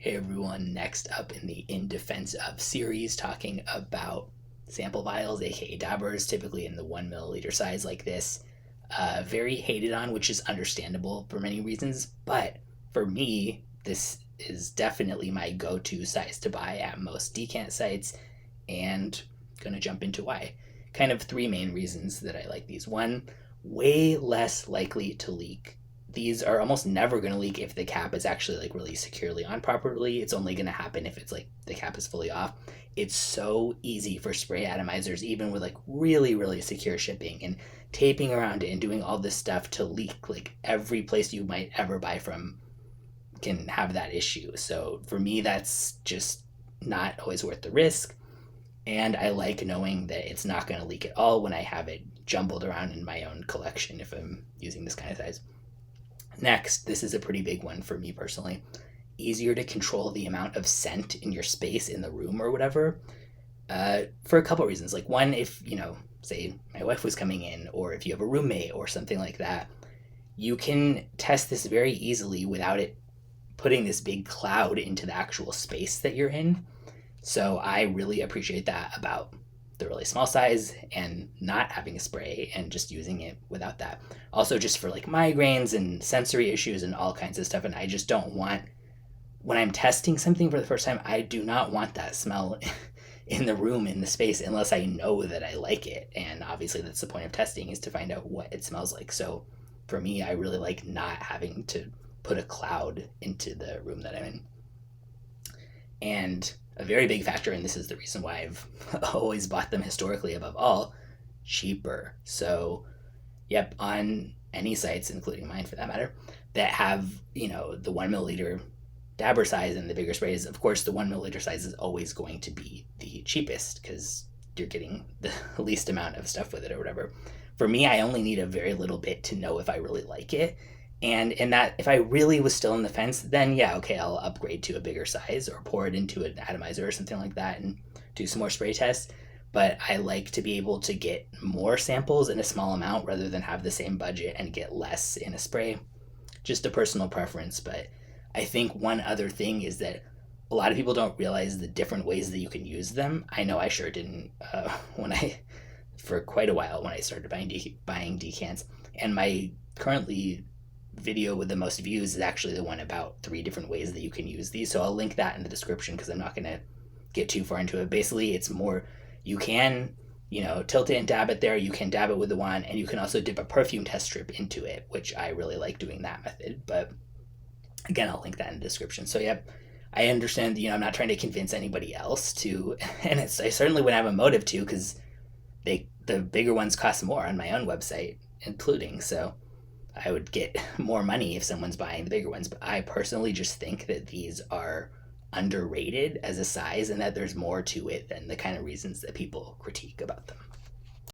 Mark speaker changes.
Speaker 1: Hey everyone, next up in the In Defense of series, talking about sample vials, aka dabbers, typically in the 1 milliliter size like this. Very hated on, which is understandable for many reasons, but for me, this is definitely my go to size to buy at most decant sites, and gonna jump into why. Kind of three main reasons that I like these. One, way less likely to leak. These are almost never going to leak if the cap is actually like really securely on properly. It's only going to happen if it's like the cap is fully off. It's so easy for spray atomizers, even with like really secure shipping and taping around it and doing all this stuff, to leak. Like every place you might ever buy from can have that issue. So for me, that's just not always worth the risk. And I like knowing that it's not going to leak at all when I have it jumbled around in my own collection if I'm using this kind of size. Next, this is a pretty big one for me personally. Easier to control the amount of scent in your space in the room or whatever, for a couple reasons. Like, one, if, say my wife was coming in, or if you have a roommate or something like that, you can test this very easily without it putting this big cloud into the actual space that you're in. So I really appreciate that about the really small size and not having a spray and just using it without that. Also, just for like migraines and sensory issues and all kinds of stuff. And I just don't want, when I'm testing something for the first time, I do not want that smell in the room, in the space, unless I know that I like it. And obviously, that's the point of testing, is to find out what it smells like. So for me, I really like not having to put a cloud into the room that I'm in. And a very big factor, and this is the reason why I've always bought them historically above all, cheaper. So, yep, on any sites, including mine for that matter, that have, the 1 milliliter dabber size and the bigger sprays, of course, the 1 milliliter size is always going to be the cheapest because you're getting the least amount of stuff with it or whatever. For me, I only need a very little bit to know if I really like it. And in that, if I really was still on the fence, then yeah, okay, I'll upgrade to a bigger size or pour it into an atomizer or something like that and do some more spray tests. But I like to be able to get more samples in a small amount rather than have the same budget and get less in a spray. Just a personal preference. But I think one other thing is that a lot of people don't realize the different ways that you can use them. I know I sure didn't for quite a while when I started buying decants. And my currently video with the most views is actually the one about 3 different ways that you can use these. So I'll link that in the description because I'm not going to get too far into it. Basically, it's more, you can, tilt it and dab it there. You can dab it with the wand, and you can also dip a perfume test strip into it, which I really like doing that method. But again, I'll link that in the description. So, yep, I understand, I'm not trying to convince anybody else to, and I certainly wouldn't have a motive to, because the bigger ones cost more on my own website, including, so I would get more money if someone's buying the bigger ones. But I personally just think that these are underrated as a size and that there's more to it than the kind of reasons that people critique about them.